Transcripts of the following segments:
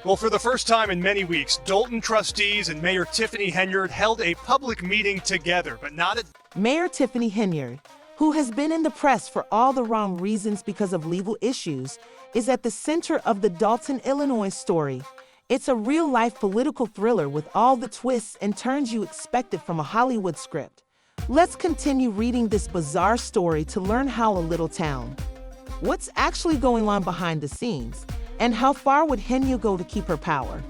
Well, for the first time in many weeks, Dolton trustees and Mayor Tiffany Henyard held a public meeting together, but not at... Mayor Tiffany Henyard, who has been in the press for all the wrong reasons because of legal issues, is at the center of the Dolton, Illinois story. It's a real-life political thriller with all the twists and turns you expected from a Hollywood script. Let's continue reading this bizarre story to learn how a little town. What's actually going on behind the scenes? And how far would Henyard go to keep her power?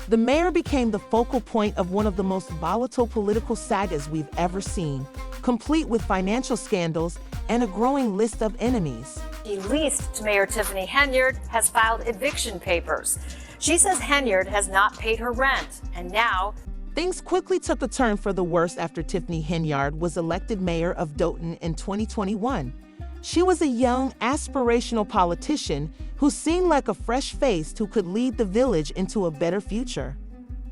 The mayor became the focal point of one of the most volatile political sagas we've ever seen, complete with financial scandals and a growing list of enemies. The least Mayor Tiffany Henyard has filed eviction papers. She says Henyard has not paid her rent, and now... Things quickly took a turn for the worse after Tiffany Henyard was elected mayor of Dolton in 2021. She was a young, aspirational politician who seemed like a fresh face who could lead the village into a better future.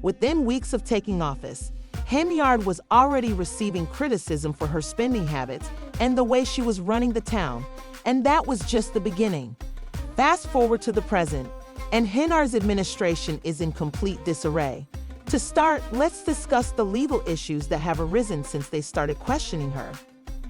Within weeks of taking office, Henyard was already receiving criticism for her spending habits and the way she was running the town, and that was just the beginning. Fast forward to the present, and Henyard's administration is in complete disarray. To start, let's discuss the legal issues that have arisen since they started questioning her.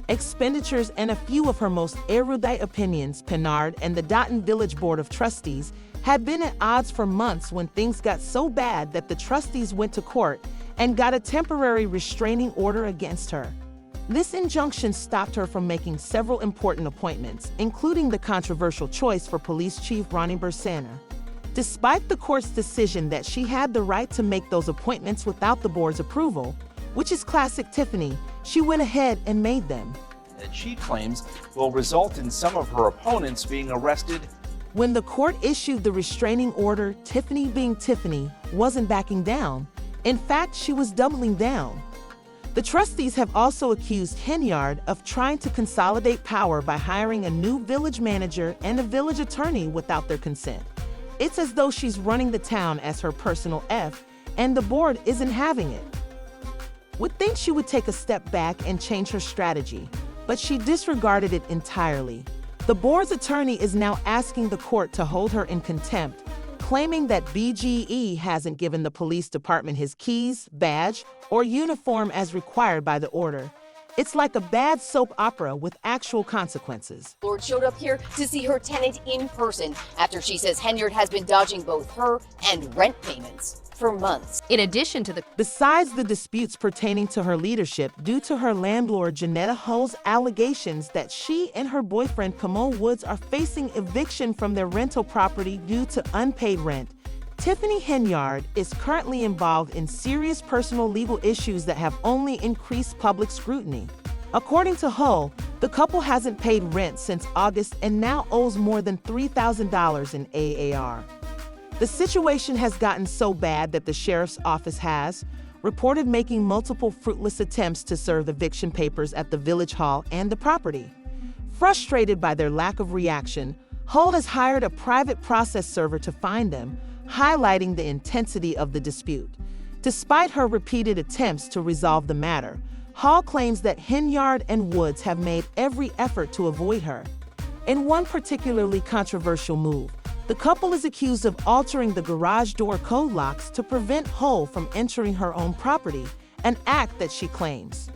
Expenditures and a few of her most erudite opinions, Henyard and the Dolton Village Board of Trustees had been at odds for months when things got so bad that the trustees went to court and got a temporary restraining order against her. This injunction stopped her from making several important appointments, including the controversial choice for Police Chief Ronnie Bersana. Despite the court's decision that she had the right to make those appointments without the board's approval, which is classic Tiffany, she went ahead and made them. That she claims will result in some of her opponents being arrested. When the court issued the restraining order, Tiffany, being Tiffany, wasn't backing down. In fact, she was doubling down. The trustees have also accused Henyard of trying to consolidate power by hiring a new village manager and a village attorney without their consent. It's as though she's running the town as her personal F, and the board isn't having it. Would think she would take a step back and change her strategy, but she disregarded it entirely. The board's attorney is now asking the court to hold her in contempt, claiming that BGE hasn't given the police department his keys, badge, or uniform as required by the order. It's like a bad soap opera with actual consequences. Lord showed up here to see her tenant in person after she says Henyard has been dodging both her and rent payments for months. In addition to Besides the disputes pertaining to her leadership due to her landlord Janetta Hull's allegations that she and her boyfriend Kamal Woods are facing eviction from their rental property due to unpaid rent, Tiffany Henyard is currently involved in serious personal legal issues that have only increased public scrutiny. According to Hull, the couple hasn't paid rent since August and now owes more than $3,000 in AAR. The situation has gotten so bad that the sheriff's office has reported making multiple fruitless attempts to serve eviction papers at the village hall and the property. Frustrated by their lack of reaction, Hull has hired a private process server to find them, highlighting the intensity of the dispute. Despite her repeated attempts to resolve the matter, Hull claims that Henyard and Woods have made every effort to avoid her. In one particularly controversial move, the couple is accused of altering the garage door code locks to prevent Hull from entering her own property, an act that she claims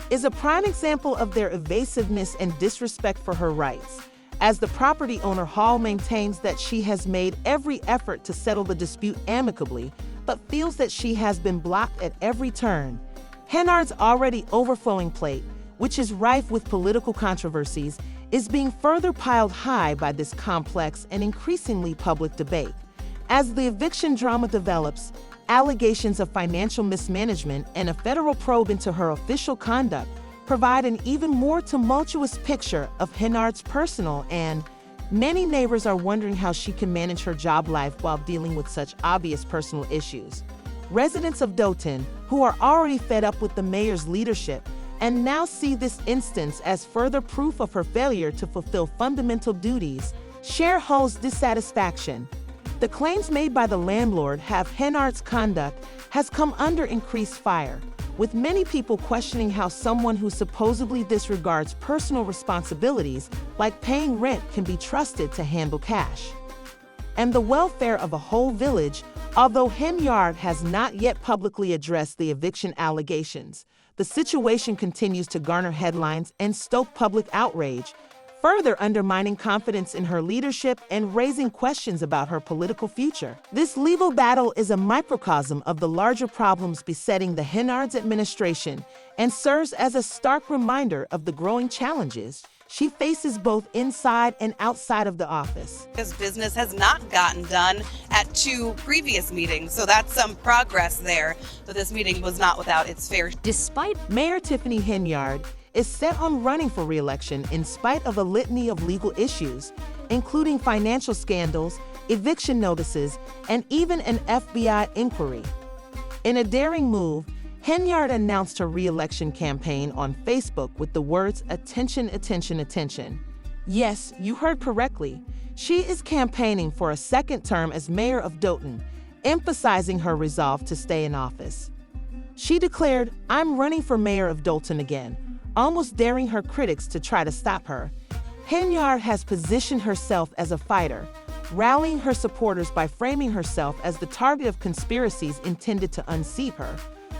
is a prime example of their evasiveness and disrespect for her rights. As the property owner, Hull maintains that she has made every effort to settle the dispute amicably, but feels that she has been blocked at every turn. Henyard's already overflowing plate, which is rife with political controversies, is being further piled high by this complex and increasingly public debate. As the eviction drama develops, allegations of financial mismanagement and a federal probe into her official conduct provide an even more tumultuous picture of Henyard's personal, and many neighbors are wondering how she can manage her job life while dealing with such obvious personal issues. Residents of Dolton, who are already fed up with the mayor's leadership, and now see this instance as further proof of her failure to fulfill fundamental duties, share Hull's dissatisfaction. The claims made by the landlord have Henyard's conduct has come under increased fire, with many people questioning how someone who supposedly disregards personal responsibilities, like paying rent, can be trusted to handle cash. and the welfare of a whole village. Although Henyard has not yet publicly addressed the eviction allegations, the situation continues to garner headlines and stoke public outrage, further undermining confidence in her leadership and raising questions about her political future. This legal battle is a microcosm of the larger problems besetting the Henyard's administration and serves as a stark reminder of the growing challenges she faces both inside and outside of the office. His business has not gotten done at 2 previous meetings, so that's some progress there. But this meeting was not without its fair. Despite Mayor Tiffany Henyard is set on running for re-election in spite of a litany of legal issues, including financial scandals, eviction notices, and even an FBI inquiry. In a daring move, Henyard announced her re-election campaign on Facebook with the words, "Attention, attention, attention." Yes, you heard correctly. She is campaigning for a second term as mayor of Dolton, emphasizing her resolve to stay in office. She declared, "I'm running for mayor of Dolton again," almost daring her critics to try to stop her. Henyard has positioned herself as a fighter, rallying her supporters by framing herself as the target of conspiracies intended to unseat her.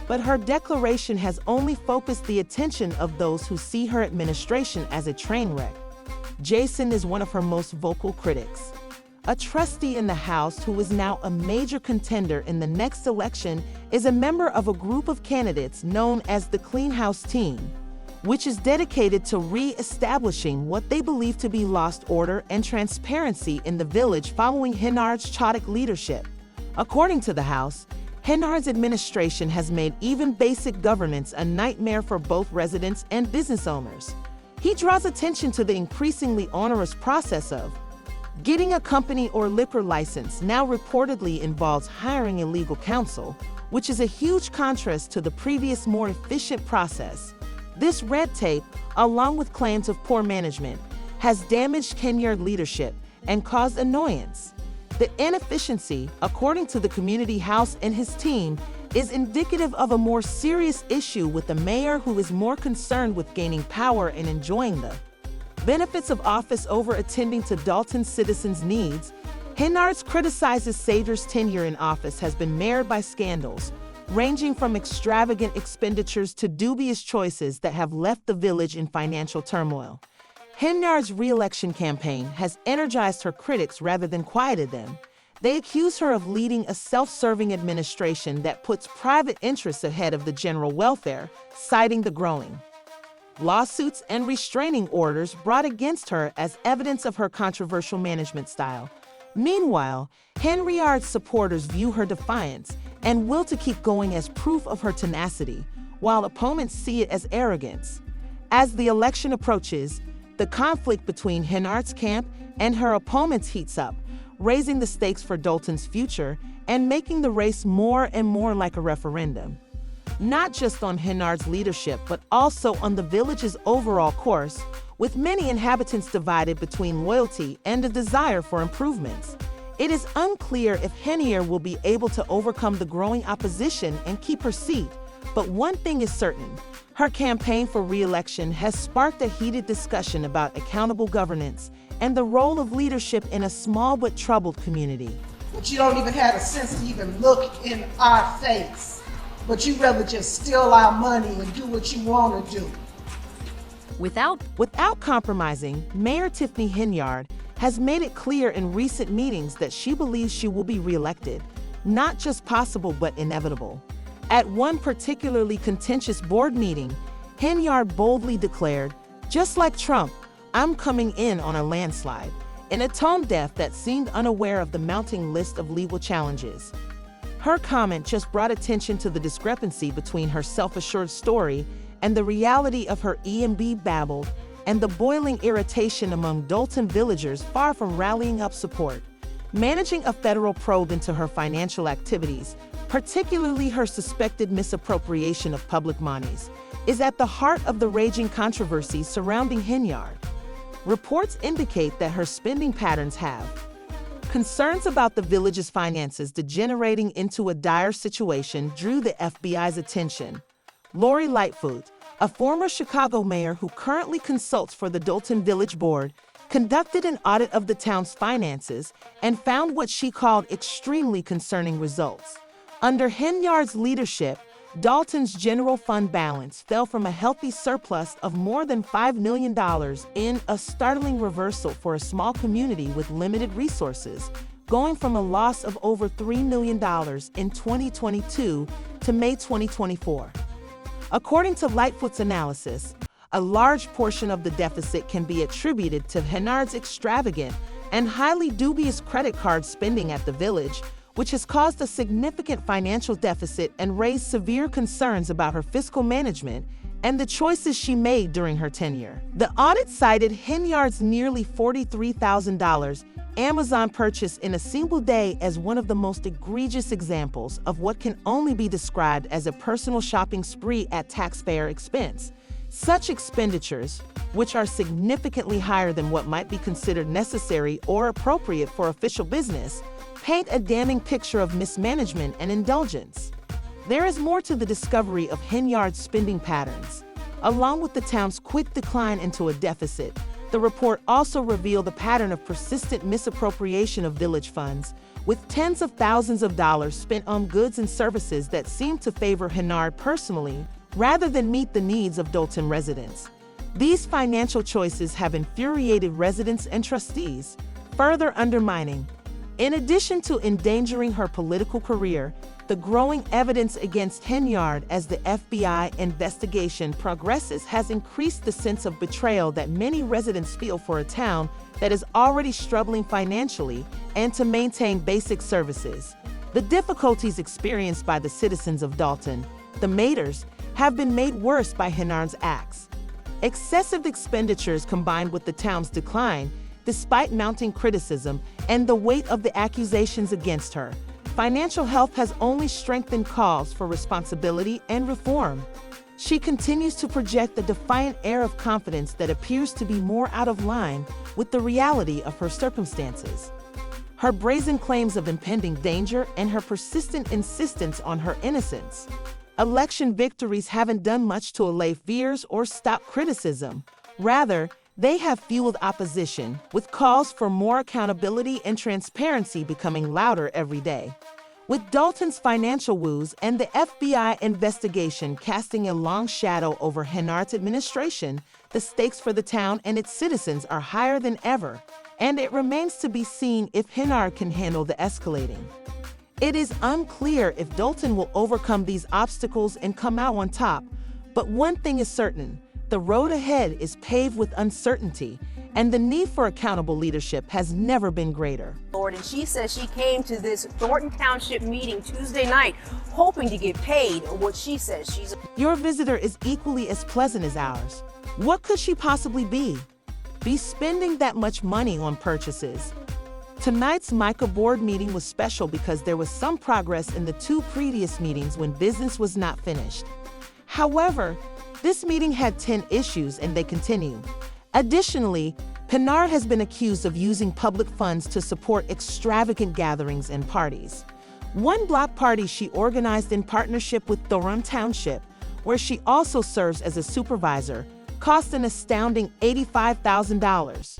But her declaration has only focused the attention of those who see her administration as a train wreck. Jason is one of her most vocal critics. A trustee in the House who is now a major contender in the next election is a member of a group of candidates known as the Clean House Team, which is dedicated to re-establishing what they believe to be lost order and transparency in the village following Henyard's chaotic leadership. According to the House, Henyard's administration has made even basic governance a nightmare for both residents and business owners. He draws attention to the increasingly onerous process of getting a company or liquor license now reportedly involves hiring a legal counsel, which is a huge contrast to the previous more efficient process. This red tape, along with claims of poor management, has damaged Henyard leadership and caused annoyance. The inefficiency, according to the community house and his team, is indicative of a more serious issue with a mayor who is more concerned with gaining power and enjoying the benefits of office over attending to Dolton citizens' needs. Henyard criticizes Sager's tenure in office has been marred by scandals, ranging from extravagant expenditures to dubious choices that have left the village in financial turmoil. Henyard's re-election campaign has energized her critics rather than quieted them. They accuse her of leading a self-serving administration that puts private interests ahead of the general welfare, citing the growing lawsuits and restraining orders brought against her as evidence of her controversial management style. Meanwhile, Henyard's supporters view her defiance and will to keep going as proof of her tenacity, while opponents see it as arrogance. As the election approaches, the conflict between Henyard's camp and her opponents heats up, raising the stakes for Dolton's future and making the race more and more like a referendum. Not just on Henyard's leadership, but also on the village's overall course, with many inhabitants divided between loyalty and a desire for improvements. It is unclear if Henyard will be able to overcome the growing opposition and keep her seat, but one thing is certain. Her campaign for re-election has sparked a heated discussion about accountable governance and the role of leadership in a small but troubled community. But you don't even have a sense to even look in our face. But you rather just steal our money and do what you want to do. Without compromising, Mayor Tiffany Henyard has made it clear in recent meetings that she believes she will be re-elected, not just possible but inevitable. At one particularly contentious board meeting, Henyard boldly declared, "Just like Trump, I'm coming in on a landslide," in a tone deaf that seemed unaware of the mounting list of legal challenges. Her comment just brought attention to the discrepancy between her self-assured story and the reality of her E&B babble, and the boiling irritation among Dolton villagers far from rallying up support. Managing a federal probe into her financial activities, particularly her suspected misappropriation of public monies, is at the heart of the raging controversy surrounding Henyard. Reports indicate that her spending patterns have concerns about the village's finances degenerating into a dire situation drew the FBI's attention. Lori Lightfoot, a former Chicago mayor who currently consults for the Dolton Village Board, conducted an audit of the town's finances and found what she called extremely concerning results. Under Henyard's leadership, Dolton's general fund balance fell from a healthy surplus of more than $5 million in a startling reversal for a small community with limited resources, going from a loss of over $3 million in 2022 to May 2024. According to Lightfoot's analysis, a large portion of the deficit can be attributed to Henyard's extravagant and highly dubious credit card spending at the village, which has caused a significant financial deficit and raised severe concerns about her fiscal management and the choices she made during her tenure. The audit cited Henyard's nearly $43,000 Amazon purchase in a single day as one of the most egregious examples of what can only be described as a personal shopping spree at taxpayer expense. Such expenditures, which are significantly higher than what might be considered necessary or appropriate for official business, paint a damning picture of mismanagement and indulgence. There is more to the discovery of Henyard's spending patterns. Along with the town's quick decline into a deficit, the report also revealed a pattern of persistent misappropriation of village funds, with tens of thousands of dollars spent on goods and services that seemed to favor Henyard personally, rather than meet the needs of Dolton residents. These financial choices have infuriated residents and trustees, further undermining. In addition to endangering her political career, the growing evidence against Henyard as the FBI investigation progresses has increased the sense of betrayal that many residents feel for a town that is already struggling financially and to maintain basic services. The difficulties experienced by the citizens of Dolton, the Maters, have been made worse by Henyard's acts. Excessive expenditures combined with the town's decline, despite mounting criticism and the weight of the accusations against her, financial health has only strengthened calls for responsibility and reform. She continues to project a defiant air of confidence that appears to be more out of line with the reality of her circumstances. Her brazen claims of impending danger and her persistent insistence on her innocence. Election victories haven't done much to allay fears or stop criticism. Rather, they have fueled opposition, with calls for more accountability and transparency becoming louder every day. With Dolton's financial woes and the FBI investigation casting a long shadow over Henyard's administration, the stakes for the town and its citizens are higher than ever, and it remains to be seen if Henyard can handle the escalating. It is unclear if Dolton will overcome these obstacles and come out on top, but one thing is certain: the road ahead is paved with uncertainty, and the need for accountable leadership has never been greater. Lord, and she says she came to this Thornton Township meeting Tuesday night hoping to get paid, or what she says she's. Your visitor is equally as pleasant as ours. What could she possibly be spending that much money on purchases? Tonight's MICA board meeting was special because there was some progress in the two previous meetings when business was not finished. However, this meeting had 10 issues and they continue. Additionally, Henyard has been accused of using public funds to support extravagant gatherings and parties. One block party she organized in partnership with Thornton Township, where she also serves as a supervisor, cost an astounding $85,000.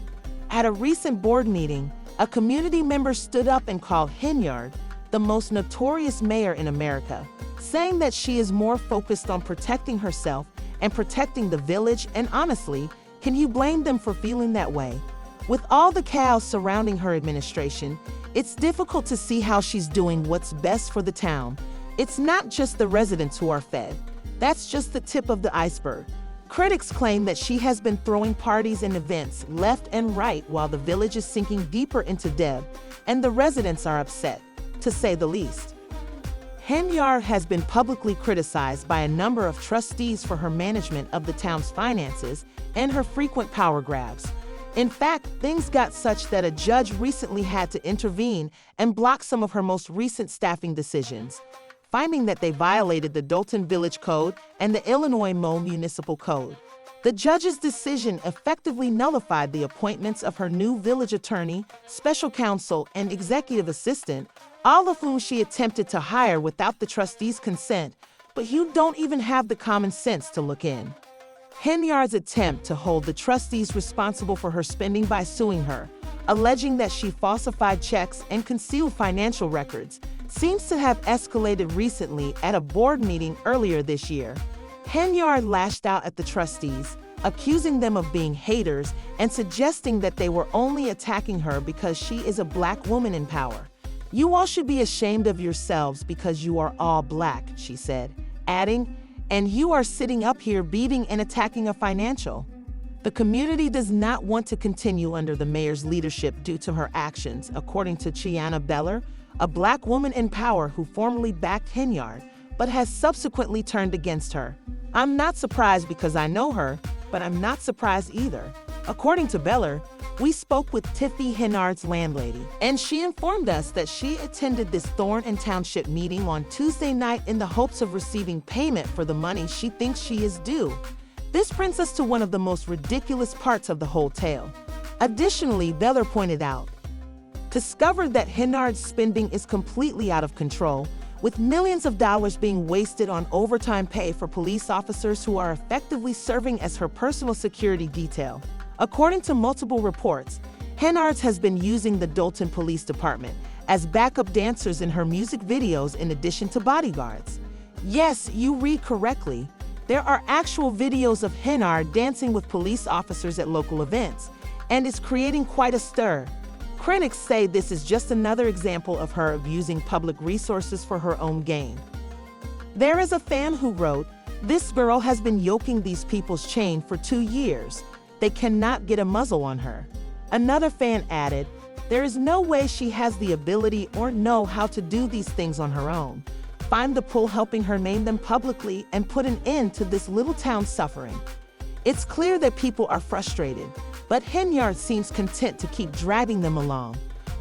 At a recent board meeting, a community member stood up and called Henyard the most notorious mayor in America, saying that she is more focused on protecting herself and protecting the village, and honestly, can you blame them for feeling that way? With all the chaos surrounding her administration, it's difficult to see how she's doing what's best for the town. It's not just the residents who are fed. That's just the tip of the iceberg. Critics claim that she has been throwing parties and events left and right while the village is sinking deeper into debt, and the residents are upset, to say the least. Henyard has been publicly criticized by a number of trustees for her management of the town's finances and her frequent power grabs. In fact, things got such that a judge recently had to intervene and block some of her most recent staffing decisions, finding that they violated the Dolton Village Code and the Illinois Mo Municipal Code. The judge's decision effectively nullified the appointments of her new village attorney, special counsel, and executive assistant, all of whom she attempted to hire without the trustees' consent, but who don't even have the common sense to look in. Henyard's attempt to hold the trustees responsible for her spending by suing her, alleging that she falsified checks and concealed financial records, seems to have escalated recently at a board meeting earlier this year. Henyard lashed out at the trustees, accusing them of being haters and suggesting that they were only attacking her because she is a black woman in power. "You all should be ashamed of yourselves because you are all black," she said, adding, "and you are sitting up here beating and attacking a financial." The community does not want to continue under the mayor's leadership due to her actions, according to Chiana Beller, a black woman in power who formerly backed Henyard, but has subsequently turned against her. "I'm not surprised because I know her, but I'm not surprised either." According to Beller, we spoke with Tiffany Henyard's landlady, and she informed us that she attended this Thornton Township meeting on Tuesday night in the hopes of receiving payment for the money she thinks she is due. This brings us to one of the most ridiculous parts of the whole tale. Additionally, Beller pointed out, discovered that Henyard's spending is completely out of control, with millions of dollars being wasted on overtime pay for police officers who are effectively serving as her personal security detail. According to multiple reports, Henyard has been using the Dolton Police Department as backup dancers in her music videos in addition to bodyguards. Yes, you read correctly. There are actual videos of Henyard dancing with police officers at local events, and it's creating quite a stir. Critics say this is just another example of her abusing public resources for her own gain. There is a fan who wrote, "This girl has been yoking these people's chain for 2 years. They cannot get a muzzle on her." Another fan added, "There is no way she has the ability or know how to do these things on her own. Find the pull helping her name them publicly and put an end to this little town's suffering." It's clear that people are frustrated, but Henyard seems content to keep dragging them along.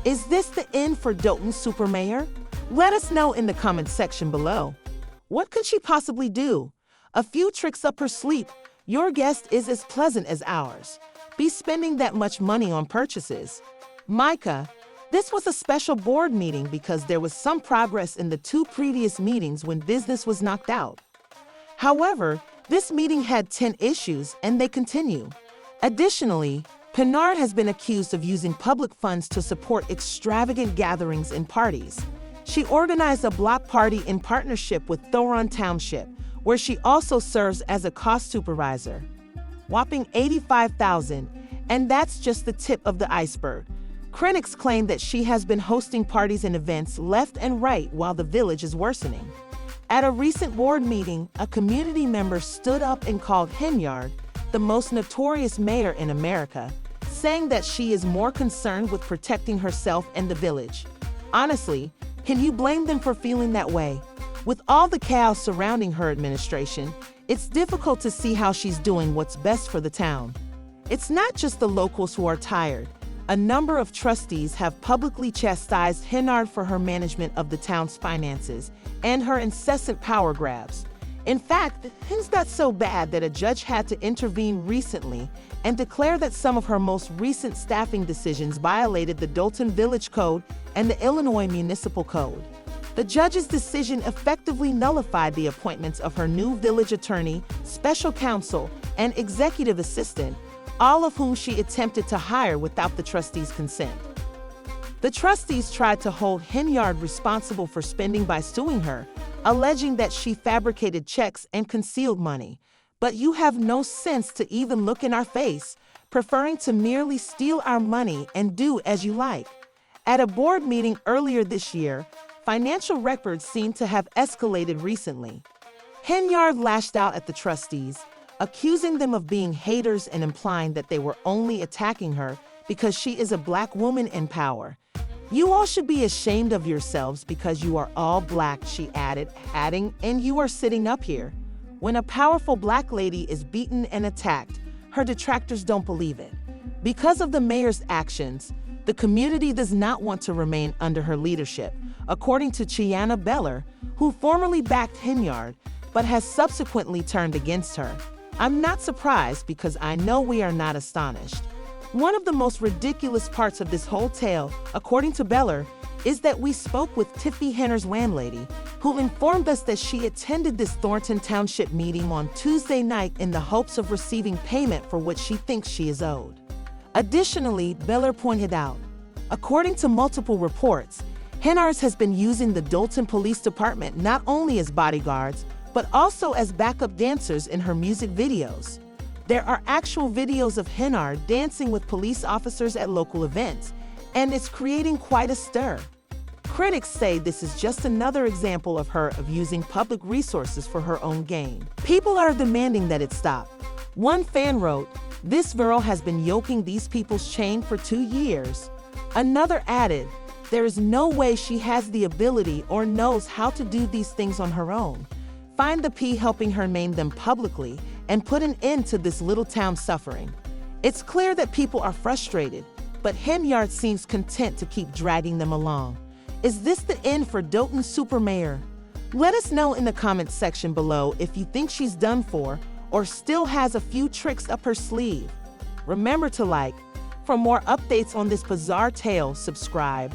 Is this the end for Dolton's super mayor? Let us know in the comments section below. What could she possibly do? A few tricks up her sleeve. Your guess is as pleasant as ours. Be spending that much money on purchases. Micah, this was a special board meeting because there was some progress in the 2 previous meetings when business was knocked out. However, this meeting had 10 issues and they continue. Additionally, Henyard has been accused of using public funds to support extravagant gatherings and parties. She organized a block party in partnership with Thornton Township, where she also serves as a cost supervisor. Whopping $85,000, and that's just the tip of the iceberg. Critics claim that she has been hosting parties and events left and right while the village is worsening. At a recent board meeting, a community member stood up and called Henyard the most notorious mayor in America, saying that she is more concerned with protecting herself and the village. Honestly, can you blame them for feeling that way? With all the chaos surrounding her administration, it's difficult to see how she's doing what's best for the town. It's not just the locals who are tired. A number of trustees have publicly chastised Henyard for her management of the town's finances and her incessant power grabs. In fact, things got so bad that a judge had to intervene recently and declare that some of her most recent staffing decisions violated the Dolton Village Code and the Illinois Municipal Code. The judge's decision effectively nullified the appointments of her new village attorney, special counsel, and executive assistant, all of whom she attempted to hire without the trustees' consent. The trustees tried to hold Henyard responsible for spending by suing her, alleging that she fabricated checks and concealed money. But you have no sense to even look in our face, preferring to merely steal our money and do as you like. At a board meeting earlier this year, financial records seem to have escalated recently. Henyard lashed out at the trustees, accusing them of being haters and implying that they were only attacking her because she is a black woman in power. "You all should be ashamed of yourselves because you are all black," she added, "and you are sitting up here." When a powerful black lady is beaten and attacked, her detractors don't believe it. Because of the mayor's actions, the community does not want to remain under her leadership, according to Chiana Beller, who formerly backed Henyard, but has subsequently turned against her. "I'm not surprised because I know we are not astonished." One of the most ridiculous parts of this whole tale, according to Beller, is that we spoke with Tiffany Henyard's landlady, who informed us that she attended this Thornton Township meeting on Tuesday night in the hopes of receiving payment for what she thinks she is owed. Additionally, Beller pointed out, according to multiple reports, Henyard has been using the Dolton Police Department not only as bodyguards, but also as backup dancers in her music videos. There are actual videos of Henyard dancing with police officers at local events, and it's creating quite a stir. Critics say this is just another example of her using public resources for her own gain. People are demanding that it stop. One fan wrote, "This girl has been yoking these people's chain for 2 years." Another added, "There is no way she has the ability or knows how to do these things on her own. Find the P helping her name them publicly and put an end to this little town suffering." It's clear that people are frustrated, but Henyard seems content to keep dragging them along. Is this the end for Dolton Super Mayor? Let us know in the comments section below if you think she's done for or still has a few tricks up her sleeve. Remember to like. For more updates on this bizarre tale, subscribe.